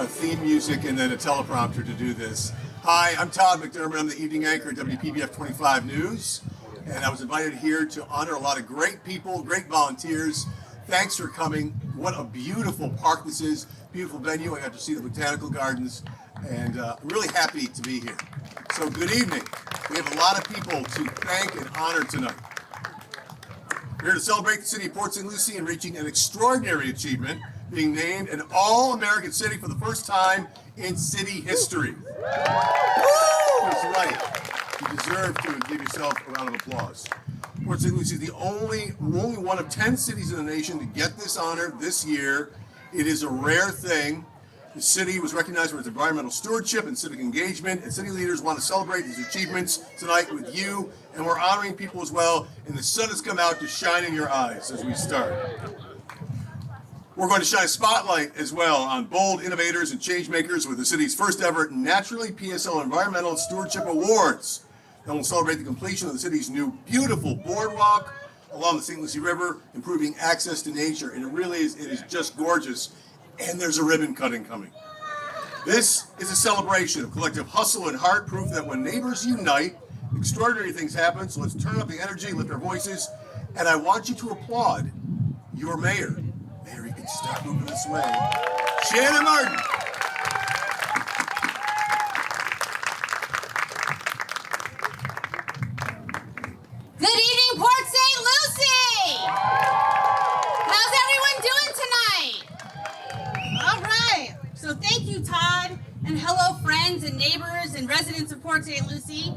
theme music and then a teleprompter to do this. Hi, I'm Todd McDermott. I'm the evening anchor at WPBF 25 News, and I was invited here to honor a lot of great people, great volunteers. Thanks for coming. What a beautiful park this is, beautiful venue. I got to see the botanical gardens, and really happy to be here. So good evening. We have a lot of people to thank and honor tonight. We're here to celebrate the city of Port St. Lucie in reaching an extraordinary achievement, being named an All-American City for the first time in city history. Woo! That's right. You deserve to give yourself a round of applause. Port St. Lucie is the only one of 10 cities in the nation to get this honor this year. It is a rare thing. The city was recognized for its environmental stewardship and civic engagement, and city leaders want to celebrate these achievements tonight with you, and we're honoring people as well, and the sun has come out to shine in your eyes as we start. We're going to shine a spotlight as well on bold innovators and change makers with the city's first ever National PSL Environmental Stewardship Awards. Then we'll celebrate the completion of the city's new beautiful boardwalk along the St. Lucie River, improving access to nature, and it is just gorgeous. And there's a ribbon cutting coming. This is a celebration of collective hustle and heart, proof that when neighbors unite, extraordinary things happen. So let's turn up the energy, lift our voices, and I want you to applaud your mayor. Mayor, you can start moving this way. Shannon Martin. Good evening, Port St. Lucie! How's everyone doing tonight? All right, so thank you, Todd, and hello, friends and neighbors and residents of Port St. Lucie.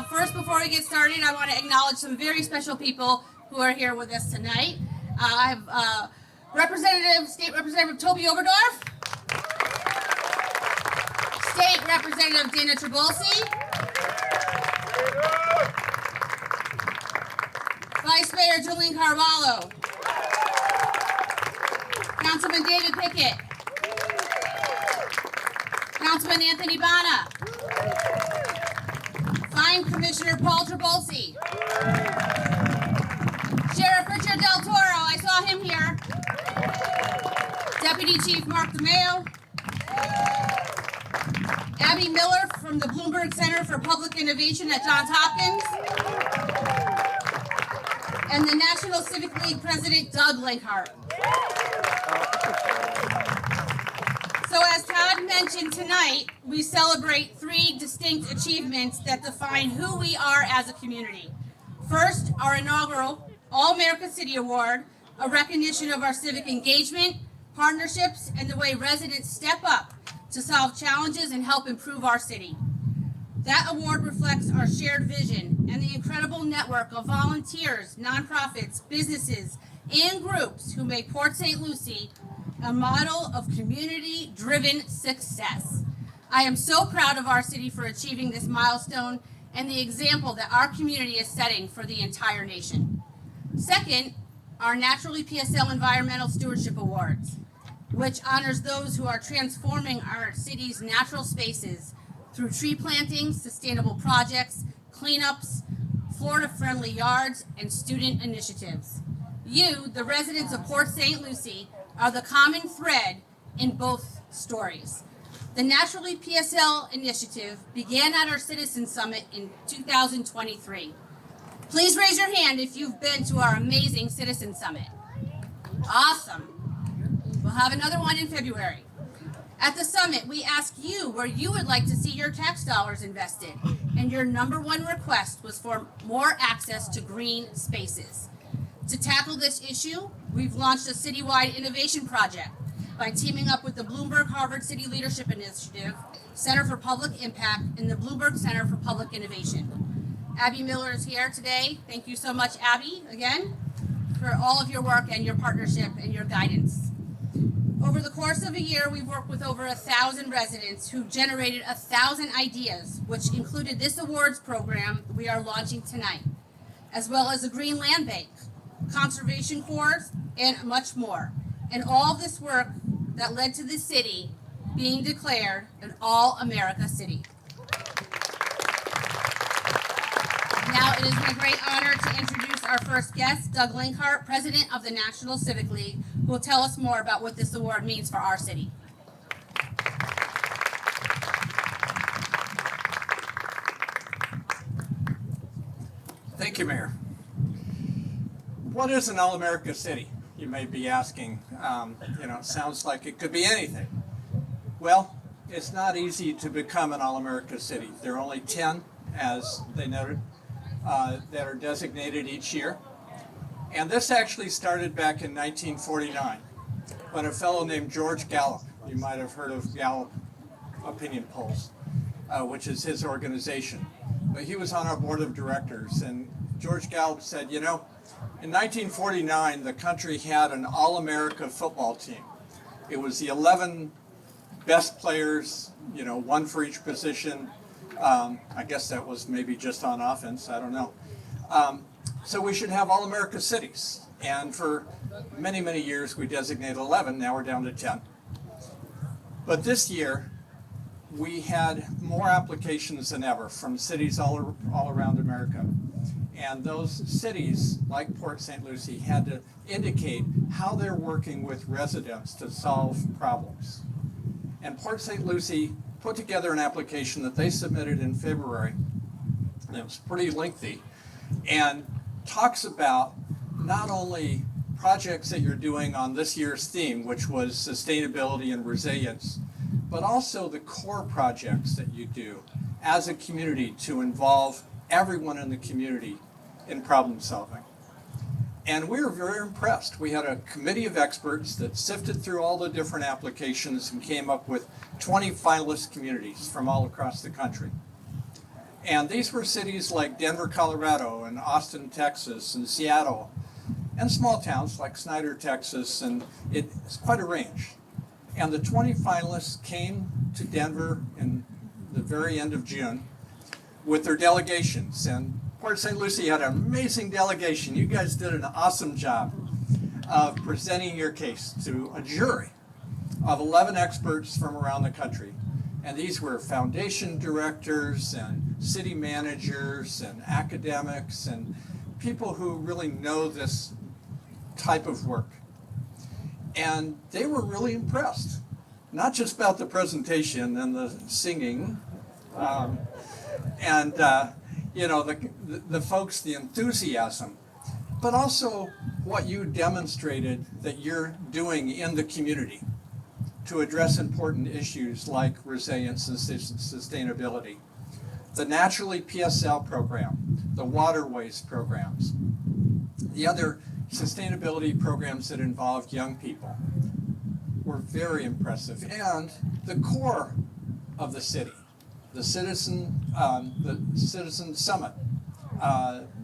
First, before we get started, I want to acknowledge some very special people who are here with us tonight. I have State Representative Toby Overdorf, State Representative Dana Trabolsi, Vice Mayor Julian Carvalho, Councilman David Pickett, Councilman Anthony Bana, Fine Commissioner Paul Trabolsi, Sheriff Richard Del Toro, I saw him here, Deputy Chief Mark DeMeo, Abby Miller from the Bloomberg Center for Public Innovation at Johns Hopkins, and the National Civic League President Doug Langhart. So as Todd mentioned, tonight we celebrate three distinct achievements that define who we are as a community. First, our inaugural All-America City Award, a recognition of our civic engagement, partnerships, and the way residents step up to solve challenges and help improve our city. That award reflects our shared vision and the incredible network of volunteers, nonprofits, businesses, and groups who make Port St. Lucie a model of community-driven success. I am so proud of our city for achieving this milestone and the example that our community is setting for the entire nation. Second, our National PSL Environmental Stewardship Awards, which honors those who are transforming our city's natural spaces through tree plantings, sustainable projects, cleanups, Florida-friendly yards, and student initiatives. You, the residents of Port St. Lucie, are the common thread in both stories. The National PSL initiative began at our Citizen Summit in 2023. Please raise your hand if you've been to our amazing Citizen Summit. Awesome. We'll have another one in February. At the summit, we asked you where you would like to see your tax dollars invested, and your number one request was for more access to green spaces. To tackle this issue, we've launched a citywide innovation project by teaming up with the Bloomberg Harvard City Leadership Initiative, Center for Public Impact, and the Bloomberg Center for Public Innovation. Abby Miller is here today. Thank you so much, Abby, again, for all of your work and your partnership and your guidance. Over the course of a year, we've worked with over 1,000 residents who generated 1,000 ideas, which included this awards program we are launching tonight, as well as a Green Land Bank, conservation corps, and much more. And all this work that led to the city being declared an All-America City. Now it is my great honor to introduce our first guest, Doug Langhart, President of the National Civic League, who will tell us more about what this award means for our city. Thank you, Mayor. What is an All-America City? You may be asking. It sounds like it could be anything. Well, it's not easy to become an All-America City. There are only 10, as they noted, that are designated each year. And this actually started back in 1949 when a fellow named George Gallup, you might have heard of Gallup opinion polls, which is his organization. But he was on our board of directors, and George Gallup said, in 1949, the country had an All-America football team. It was the 11 best players, one for each position. I guess that was maybe just on offense, I don't know. So we should have All-America cities. And for many, many years, we designated 11, now we're down to 10. But this year, we had more applications than ever from cities all around America. And those cities, like Port St. Lucie, had to indicate how they're working with residents to solve problems. And Port St. Lucie put together an application that they submitted in February, and it was pretty lengthy, and talks about not only projects that you're doing on this year's theme, which was sustainability and resilience, but also the core projects that you do as a community to involve everyone in the community in problem solving. And we were very impressed. We had a committee of experts that sifted through all the different applications and came up with 20 finalist communities from all across the country. And these were cities like Denver, Colorado, and Austin, Texas, and Seattle, and small towns like Snyder, Texas, and it's quite a range. And the 20 finalists came to Denver in the very end of June with their delegations. And Port St. Lucie had an amazing delegation. You guys did an awesome job of presenting your case to a jury of 11 experts from around the country. And these were foundation directors and city managers and academics and people who really know this type of work. And they were really impressed, not just about the presentation and the singing, the folks, the enthusiasm, but also what you demonstrated that you're doing in the community to address important issues like resilience and sustainability. The Naturally PSL program, the waterways programs, the other sustainability programs that involved young people were very impressive. And the core of the city, the Citizen Summit,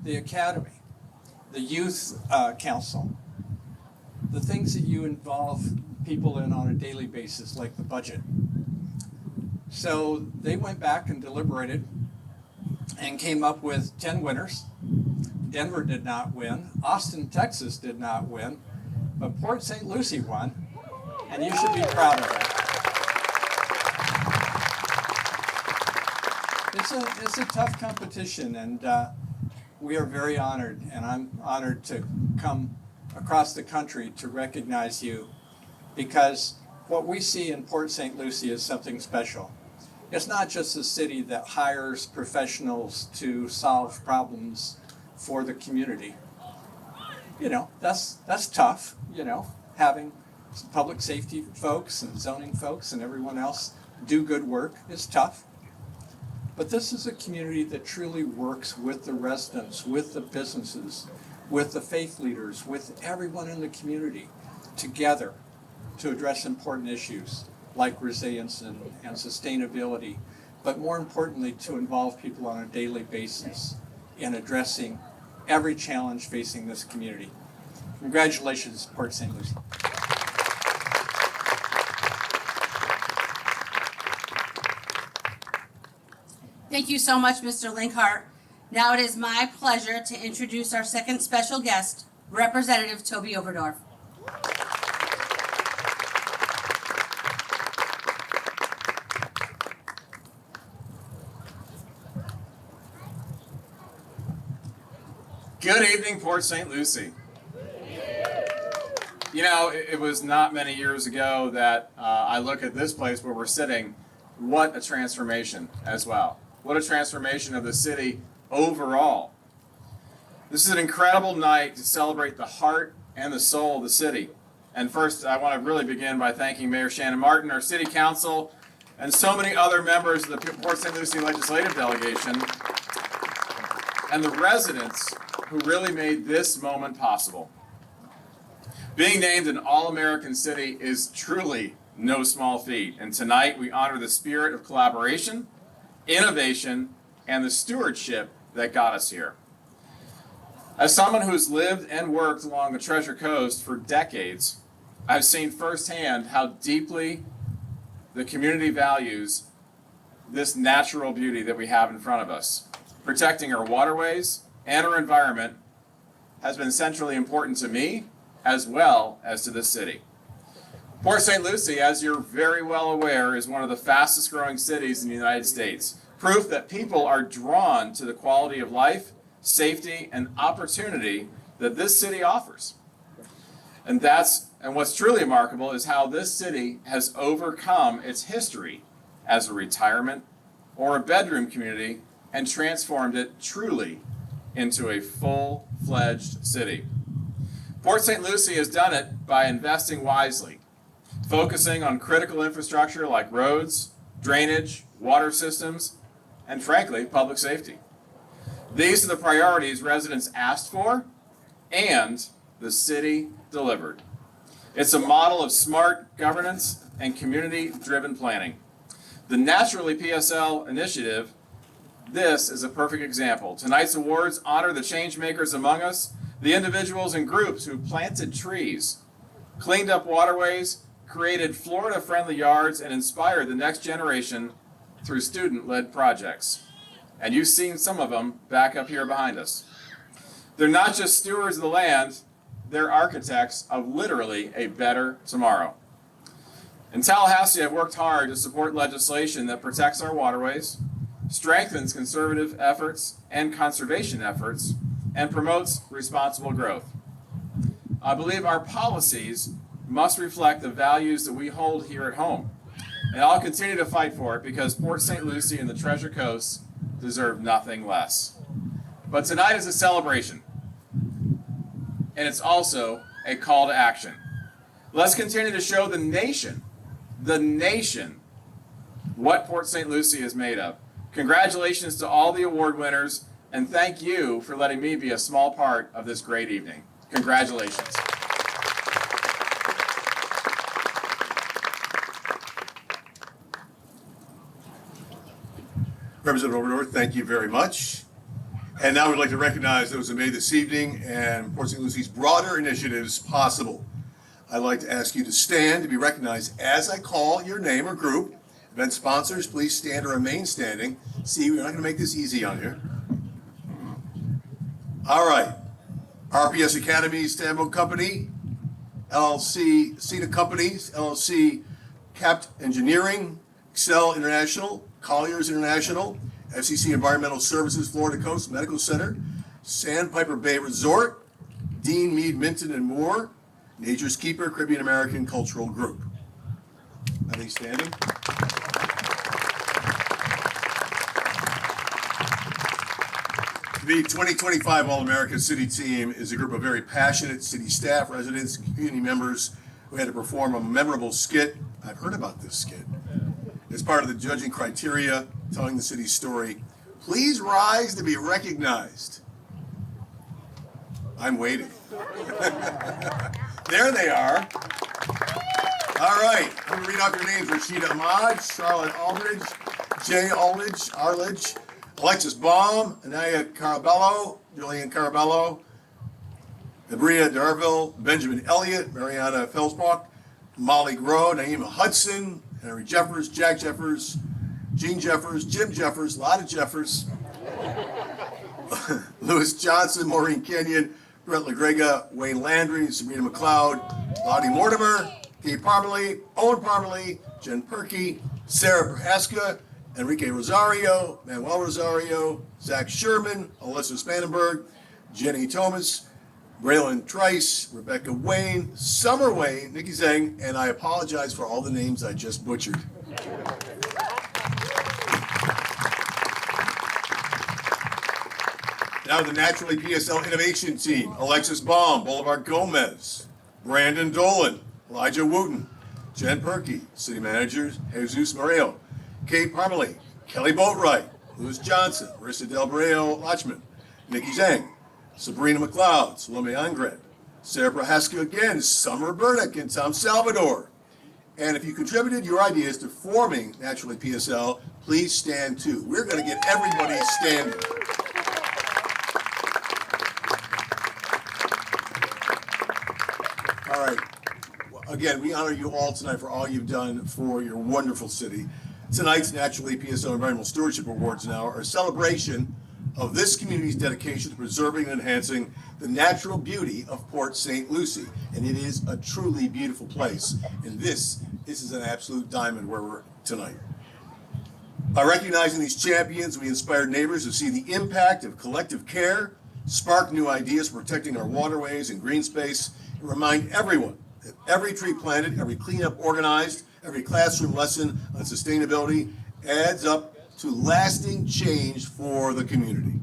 the Academy, the Youth Council, the things that you involve people in on a daily basis, like the budget. So they went back and deliberated and came up with 10 winners. Denver did not win. Austin, Texas did not win. But Port St. Lucie won, and you should be proud of that. It's a tough competition, and we are very honored, and I'm honored to come across the country to recognize you, because what we see in Port St. Lucie is something special. It's not just a city that hires professionals to solve problems for the community. That's tough, having public safety folks and zoning folks and everyone else do good work is tough. But this is a community that truly works with the residents, with the businesses, with the faith leaders, with everyone in the community together to address important issues like resilience and sustainability, but more importantly, to involve people on a daily basis in addressing every challenge facing this community. Congratulations, Port St. Lucie. Thank you so much, Mr. Linkhart. Now it is my pleasure to introduce our second special guest, Representative Toby Overdorf. Good evening, Port St. Lucie. It was not many years ago that I look at this place where we're sitting. What a transformation as well. What a transformation of the city overall. This is an incredible night to celebrate the heart and the soul of the city. And first, I want to really begin by thanking Mayor Shannon Martin, our City Council, and so many other members of the Port St. Lucie Legislative Delegation, and the residents who really made this moment possible. Being named an All-American City is truly no small feat, and tonight we honor the spirit of collaboration, innovation, and the stewardship that got us here. As someone who's lived and worked along the Treasure Coast for decades, I've seen firsthand how deeply the community values this natural beauty that we have in front of us. Protecting our waterways and our environment has been centrally important to me as well as to this city. Port St. Lucie, as you're very well aware, is one of the fastest growing cities in the United States. Proof that people are drawn to the quality of life, safety, and opportunity that this city offers. And what's truly remarkable is how this city has overcome its history as a retirement or a bedroom community and transformed it truly into a full-fledged city. Port St. Lucie has done it by investing wisely, focusing on critical infrastructure like roads, drainage, water systems, and frankly, public safety. These are the priorities residents asked for, and the city delivered. It's a model of smart governance and community-driven planning. The Naturally PSL initiative, this is a perfect example. Tonight's awards honor the change makers among us, the individuals and groups who planted trees, cleaned up waterways, created Florida-friendly yards, and inspired the next generation through student-led projects. And you've seen some of them back up here behind us. They're not just stewards of the land, they're architects of literally a better tomorrow. In Tallahassee, I've worked hard to support legislation that protects our waterways, strengthens conservative efforts and conservation efforts, and promotes responsible growth. I believe our policies must reflect the values that we hold here at home. And I'll continue to fight for it because Port St. Lucie and the Treasure Coast deserve nothing less. But tonight is a celebration, and it's also a call to action. Let's continue to show the nation, what Port St. Lucie is made of. Congratulations to all the award winners, and thank you for letting me be a small part of this great evening. Congratulations. Representative Oberdorf, thank you very much. And now we'd like to recognize those who made this evening and Port St. Lucie's broader initiatives possible. I'd like to ask you to stand to be recognized as I call your name or group. Event sponsors, please stand or remain standing. See, we're not going to make this easy on here. All right. RPS Academy, Stambo Company, LLC, CETA Companies, LLC, Capt Engineering, Excel International, Colliers International, FCC Environmental Services, Florida Coast Medical Center, Sandpiper Bay Resort, Dean Mead Minton and Moore, Nature's Keeper Caribbean American Cultural Group. Are they standing? The 2025 All-America City team is a group of very passionate city staff, residents, and community members who had to perform a memorable skit. I've heard about this skit. As part of the judging criteria, telling the city's story, please rise to be recognized. I'm waiting. There they are. All right, I'm gonna read off your names. Rashida Ahmad, Charlotte Aldridge, Jay Arledge, Alexis Baum, Anaya Carabello, Julian Carabello, Abria Darville, Benjamin Elliott, Mariana Felsbach, Molly Groh, Naima Hudson, Henry Jeffers, Jack Jeffers, Gene Jeffers, Jim Jeffers, a lot of Jeffers, Lewis Johnson, Maureen Kenyon, Brett LaGrega, Wayne Landry, Sabrina McLeod, Lottie Mortimer, Gabe Parmalee, Owen Parmalee, Jen Perkey, Sarah Prohaska, Enrique Rosario, Manuel Rosario, Zach Sherman, Alyssa Spanenberg, Jenny Thomas, Braylon Trice, Rebecca Wayne, Summer Wayne, Nikki Zeng, and I apologize for all the names I just butchered. Now the Naturally PSL Innovation Team, Alexis Baum, Boulevard Gomez, Brandon Dolan, Elijah Wooten, Jen Perkey, City Managers, Jesus Moreo, Kate Parmalee, Kelly Boatwright, Louis Johnson, Marissa Del Brio Lachman, Nikki Zhang, Sabrina McLeod, Salome Angred, Sarah Prohaska again, Summer Burdick, and Tom Salvador. And if you contributed your ideas to forming Naturally PSL, please stand too. We're going to get everybody standing. All right. Again, we honor you all tonight for all you've done for your wonderful city. Tonight's Naturally PSL Environmental Stewardship Awards now are a celebration of this community's dedication to preserving and enhancing the natural beauty of Port St. Lucie. And it is a truly beautiful place. And this is an absolute diamond where we're tonight. By recognizing these champions, we inspire neighbors to see the impact of collective care, spark new ideas for protecting our waterways and green space, and remind everyone that every tree planted, every cleanup organized, every classroom lesson on sustainability adds up to lasting change for the community.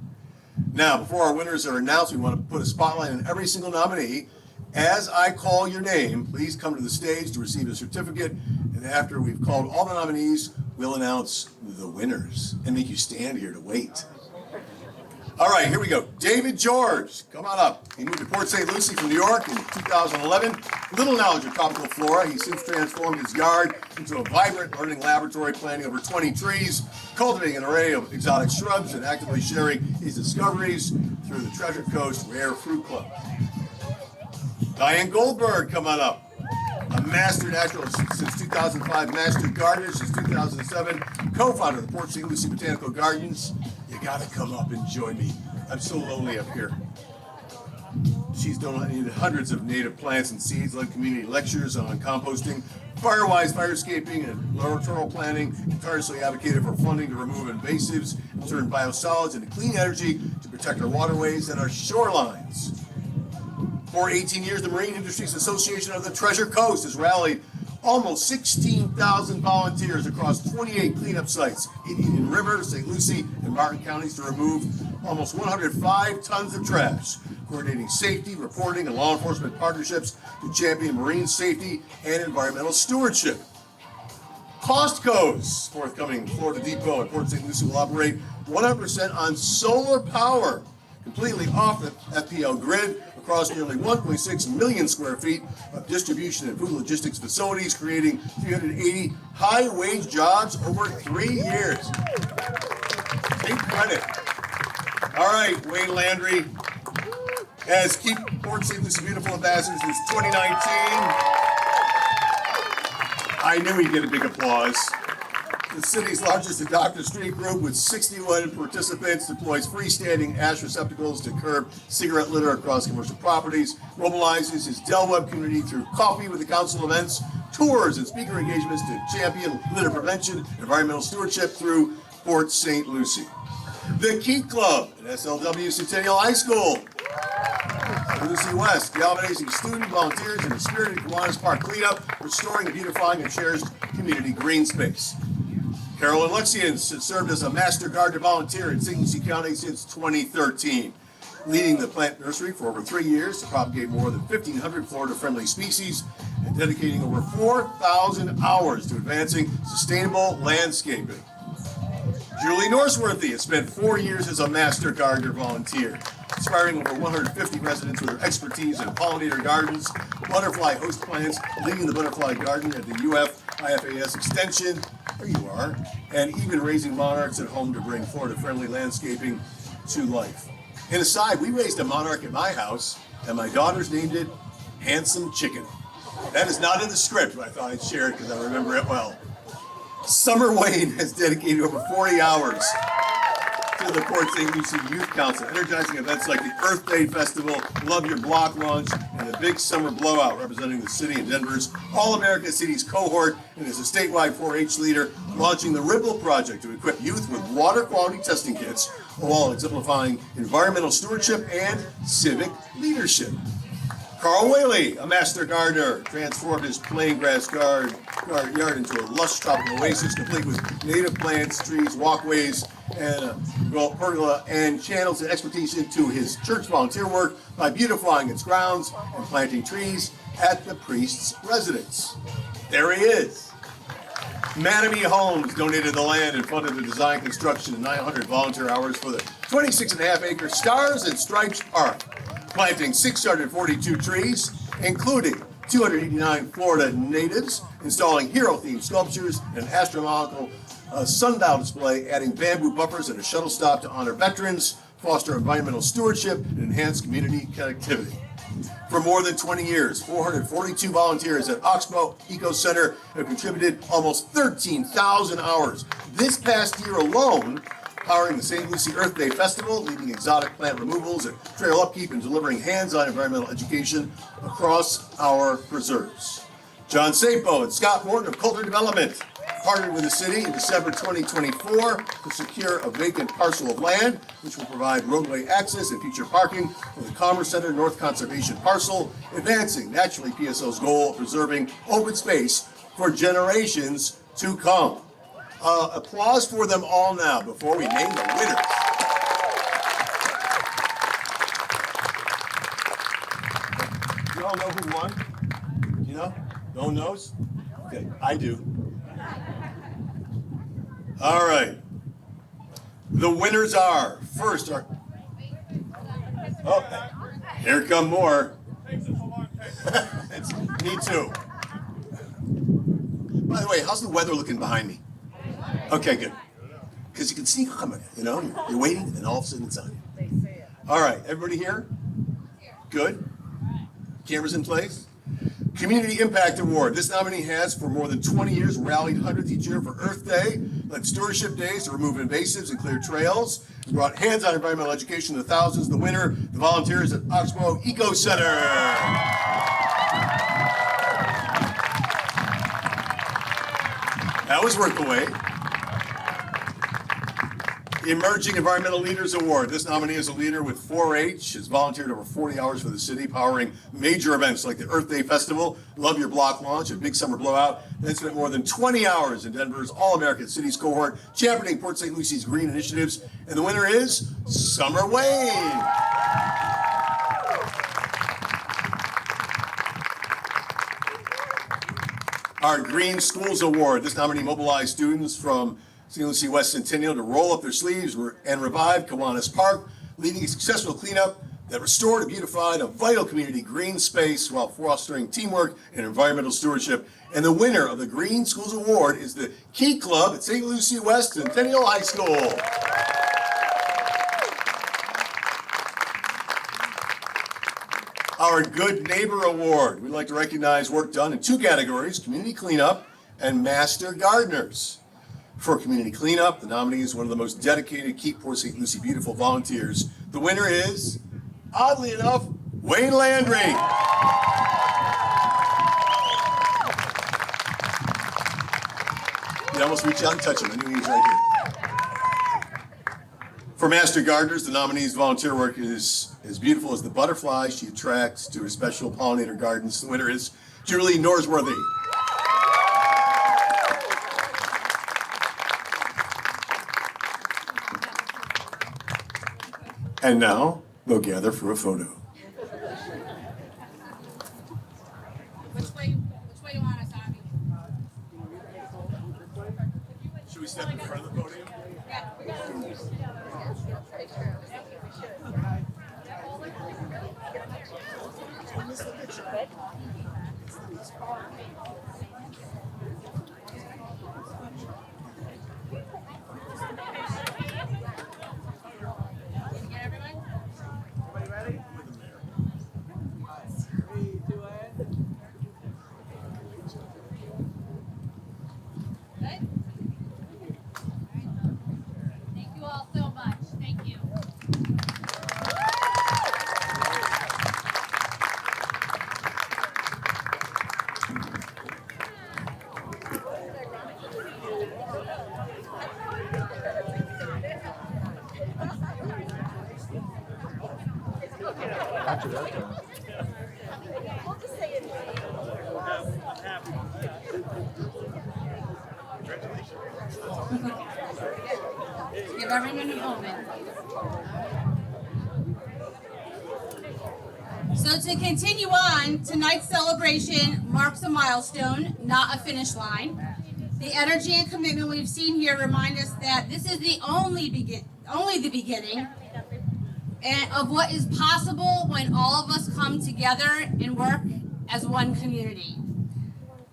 Now, before our winners are announced, we want to put a spotlight on every single nominee. As I call your name, please come to the stage to receive a certificate, and after we've called all the nominees, we'll announce the winners and make you stand here to wait. All right, here we go. David George, come on up. He moved to Port St. Lucie from New York in 2011. Little knowledge of tropical flora. He's since transformed his yard into a vibrant learning laboratory, planting over 20 trees, cultivating an array of exotic shrubs, and actively sharing his discoveries through the Treasure Coast Rare Fruit Club. Diane Goldberg, come on up. A master naturalist since 2005, master gardener since 2007, co-founder of the Port St. Lucie Botanical Gardens. You gotta come up and join me. I'm so lonely up here. She's donated hundreds of native plants and seeds, led community lectures on composting, firewise firescaping, and littoral planning, and tirelessly advocated for funding to remove invasives and turn biosolids into clean energy to protect our waterways and our shorelines. For 18 years, the Marine Industries Association of the Treasure Coast has rallied almost 16,000 volunteers across 28 cleanup sites in Indian River, St. Lucie, and Martin counties to remove almost 105 tons of trash, coordinating safety, reporting, and law enforcement partnerships to champion marine safety and environmental stewardship. Costco's forthcoming Florida Depot at Port St. Lucie will operate 100% on solar power, completely off the FPL grid, across nearly 1.6 million square feet of distribution and food logistics facilities, creating 380 high-wage jobs over 3 years. Take credit. All right, Wayne Landry has Keep Port St. Lucie Beautiful ambassador since 2019. I knew he'd get a big applause. The city's largest adoptive street group with 61 participants deploys freestanding ash receptacles to curb cigarette litter across commercial properties, mobilizes his Del Webb community through coffee with the council events, tours and speaker engagements to champion litter prevention and environmental stewardship through Port St. Lucie. The Keat Club at SLW Centennial High School. Lucie West, galvanizing student volunteers in the spirited Kiwanis Park cleanup, restoring and beautifying a cherished community green space. Carolyn Lexian has served as a master gardener volunteer in St. Lucie County since 2013, leading the plant nursery for over 3 years to propagate more than 1,500 Florida-friendly species and dedicating over 4,000 hours to advancing sustainable landscaping. Julie Norseworthy has spent 4 years as a master gardener volunteer, inspiring over 150 residents with her expertise in pollinator gardens, butterfly host plants, leading the butterfly garden at the UF IFAS Extension, there you are, and even raising monarchs at home to bring Florida-friendly landscaping to life. And aside, we raised a monarch at my house, and my daughters named it Handsome Chicken. That is not in the script, but I thought I'd share it because I remember it well. Summer Wayne has dedicated over 40 hours to the Port St. Lucie Youth Council, energizing events like the Earth Day Festival, Love Your Block launch, and the Big Summer Blowout, representing the city and Denver's All-America Cities cohort, and is a statewide 4-H leader, launching the Ripple Project to equip youth with water quality testing kits, while exemplifying environmental stewardship and civic leadership. Carl Whaley, a master gardener, transformed his plain grass yard into a lush tropical oasis, complete with native plants, trees, walkways, and a pergola, and channels his expertise into his church volunteer work by beautifying its grounds and planting trees at the priest's residence. There he is. Manamy Homes donated the land and funded the design, construction, and 900 volunteer hours for the 26.5-acre Stars and Stripes Park, planting 642 trees, including 289 Florida natives, installing hero-themed sculptures, and an astronomical sundial display, adding bamboo buffers and a shuttle stop to honor veterans, foster environmental stewardship, and enhance community connectivity. For more than 20 years, 442 volunteers at Oxbow Eco Center have contributed almost 13,000 hours this past year alone, powering the St. Lucie Earth Day Festival, leading exotic plant removals and trail upkeep, and delivering hands-on environmental education across our preserves. John Sapo and Scott Morton of Coulter Development partnered with the city in December 2024 to secure a vacant parcel of land, which will provide roadway access and future parking for the Commerce Center North Conservation Parcel, advancing naturally PSO's goal of preserving open space for generations to come. Applause for them all now before we name the winners. You all know who won? You know? No one knows? Okay, I do. All right. The winners are, first are, oh, here come more. Me too. By the way, how's the weather looking behind me? Okay, good. Because you can see coming, you know, you're waiting and then all of a sudden it's on you. All right, everybody here? Good. Cameras in place. Community Impact Award. This nominee has, for more than 20 years, rallied hundreds each year for Earth Day, led stewardship days to remove invasives and clear trails, and brought hands-on environmental education to thousands. The winner, the volunteers at Oxbow Eco Center. That was worth the wait. The Emerging Environmental Leaders Award. This nominee is a leader with 4-H, has volunteered over 40 hours for the city, powering major events like the Earth Day Festival, Love Your Block launch, and Big Summer Blowout. Then spent more than 20 hours in Denver's All-America City cohort, championing Port St. Lucie's green initiatives. And the winner is Summer Wayne. Our Green Schools Award. This nominee mobilized students from St. Lucie West Centennial to roll up their sleeves and revive Kiwanis Park, leading a successful cleanup that restored and beautified a vital community green space while fostering teamwork and environmental stewardship. And the winner of the Green Schools Award is the Key Club at St. Lucie West Centennial High School. Our Good Neighbor Award. We'd like to recognize work done in 2 categories, community cleanup and master gardeners. For community cleanup, the nominee is one of the most dedicated Keep Port St. Lucie Beautiful volunteers. The winner is, oddly enough, Wayne Landry. You almost reach out and touch him. I knew he was right here. For master gardeners, the nominee's volunteer work is as beautiful as the butterflies she attracts to her special pollinator gardens. The winner is Julie Norsworthy. And now, we'll gather for a photo. Which way you want us, Abby? Should we step in front of the podium? Yeah, we got it. Thank you all so much. Thank you. Give everyone a moment. So to continue on, tonight's celebration marks a milestone, not a finish line. The energy and commitment we've seen here remind us that this is only the beginning of what is possible when all of us come together and work as one community.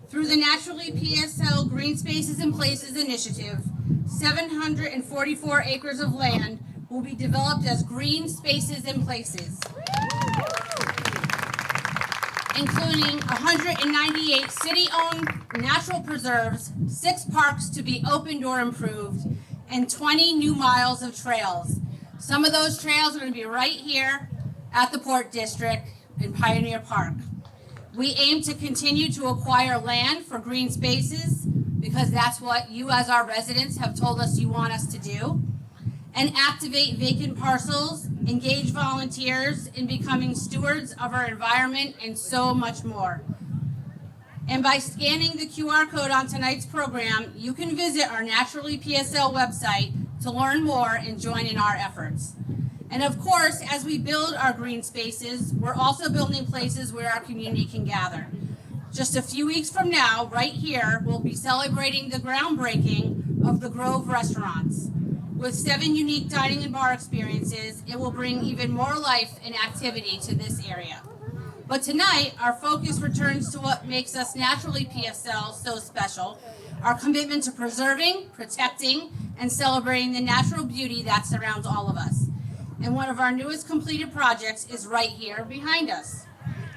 Through the Naturally PSL Green Spaces and Places initiative, 744 acres of land will be developed as green spaces and places, including 198 city-owned natural preserves, 6 parks to be opened or improved, and 20 new miles of trails. Some of those trails are going to be right here at the Port District in Pioneer Park. We aim to continue to acquire land for green spaces because that's what you as our residents have told us you want us to do, and activate vacant parcels, engage volunteers in becoming stewards of our environment, and so much more. And by scanning the QR code on tonight's program, you can visit our Naturally PSL website to learn more and join in our efforts. And of course, as we build our green spaces, we're also building places where our community can gather. Just a few weeks from now, right here, we'll be celebrating the groundbreaking of the Grove restaurants. With 7 unique dining and bar experiences, it will bring even more life and activity to this area. But tonight, our focus returns to what makes us Naturally PSL so special, our commitment to preserving, protecting, and celebrating the natural beauty that surrounds all of us. And one of our newest completed projects is right here behind us.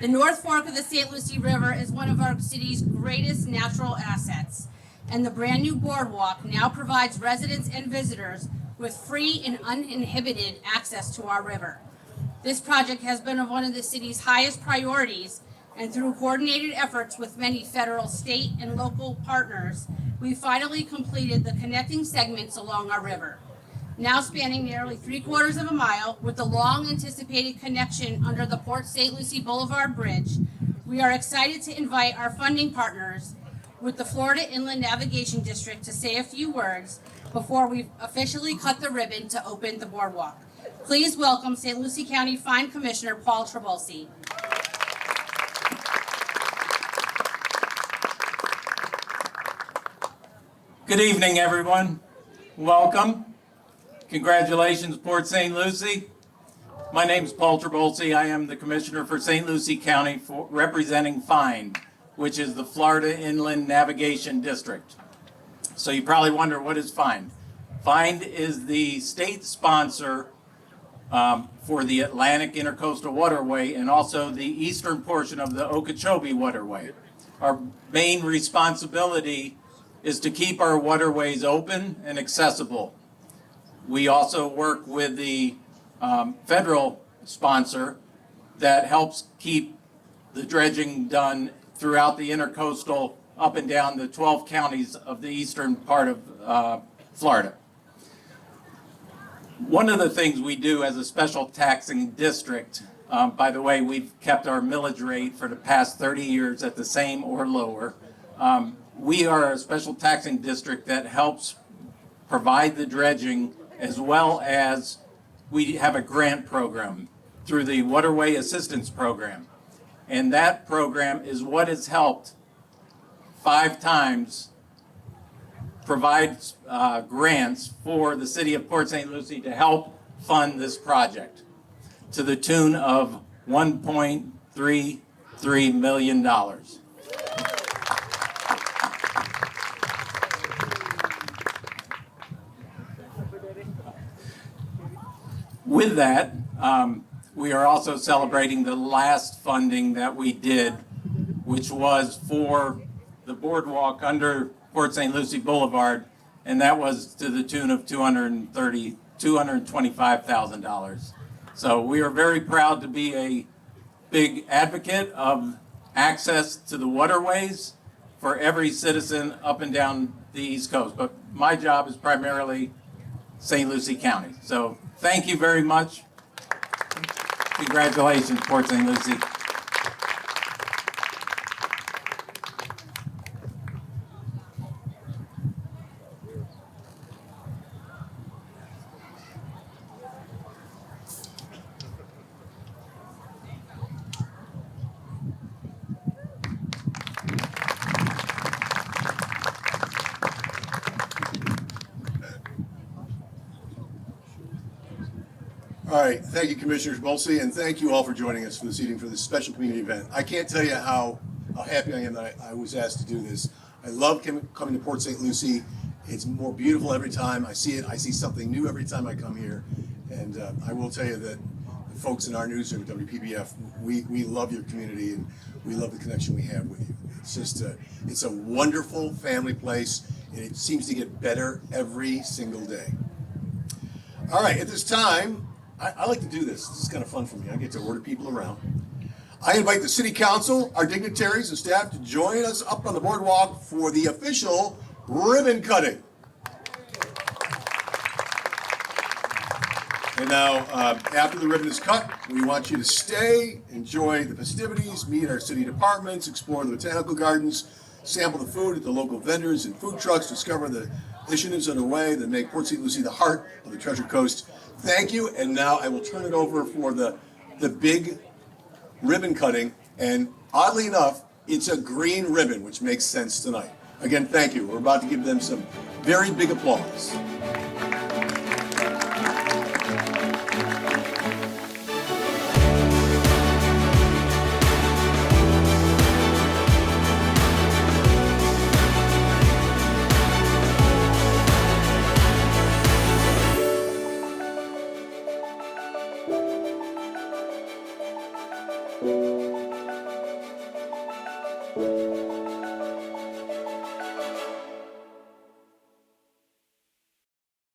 The North Fork of the St. Lucie River is one of our city's greatest natural assets, and the brand new boardwalk now provides residents and visitors with free and uninhibited access to our river. This project has been one of the city's highest priorities, and through coordinated efforts with many federal, state, and local partners, we finally completed the connecting segments along our river. Now spanning nearly 3/4 of a mile with the long-anticipated connection under the Port St. Lucie Boulevard Bridge, we are excited to invite our funding partners with the Florida Inland Navigation District to say a few words before we officially cut the ribbon to open the boardwalk. Please welcome St. Lucie County Fine Commissioner Paul Trabolsi. Good evening, everyone. Welcome. Congratulations, Port St. Lucie. My name is Paul Trabolsi. I am the Commissioner for St. Lucie County representing FIND, which is the Florida Inland Navigation District. So you probably wonder, what is FIND? FIND is the state sponsor for the Atlantic Intercoastal Waterway and also the eastern portion of the Okeechobee Waterway. Our main responsibility is to keep our waterways open and accessible. We also work with the federal sponsor that helps keep the dredging done throughout the intercoastal up and down the 12 counties of the eastern part of Florida. One of the things we do as a special taxing district, by the way, we've kept our millage rate for the past 30 years at the same or lower. We are a special taxing district that helps provide the dredging, as well as we have a grant program through the Waterway Assistance Program. And that program is what has helped 5 times provide grants for the city of Port St. Lucie to help fund this project to the tune of $1.33 million. With that, we are also celebrating the last funding that we did, which was for the boardwalk under Port St. Lucie Boulevard, and that was to the tune of $225,000. So we are very proud to be a big advocate of access to the waterways for every citizen up and down the East Coast. But my job is primarily St. Lucie County. So thank you very much. Congratulations, Port St. Lucie. right, thank you, Commissioner Bolsey, and thank you all for joining us for this evening for this special community event. I can't tell you how happy I am that I was asked to do this. I love coming to Port St. Lucie. It's more beautiful every time I see it. I see something new every time I come here. And I will tell you that the folks in our newsroom at WPBF, we love your community and we love the connection we have with you. It's just it's a wonderful family place, and it seems to get better every single day. All right, at this time, I like to do this. This is kind of fun for me. I get to order people around. I invite the City Council, our dignitaries, and staff to join us up on the boardwalk for the official ribbon cutting. And now, after the ribbon is cut, we want you to stay, enjoy the festivities, meet our city departments, explore the botanical gardens, sample the food at the local vendors and food trucks, discover the initiatives underway that make Port St. Lucie the heart of the Treasure Coast. Thank you, and now I will turn it over for the big ribbon cutting, and oddly enough, it's a green ribbon, which makes sense tonight. Again, thank you. We're about to give them some very big applause.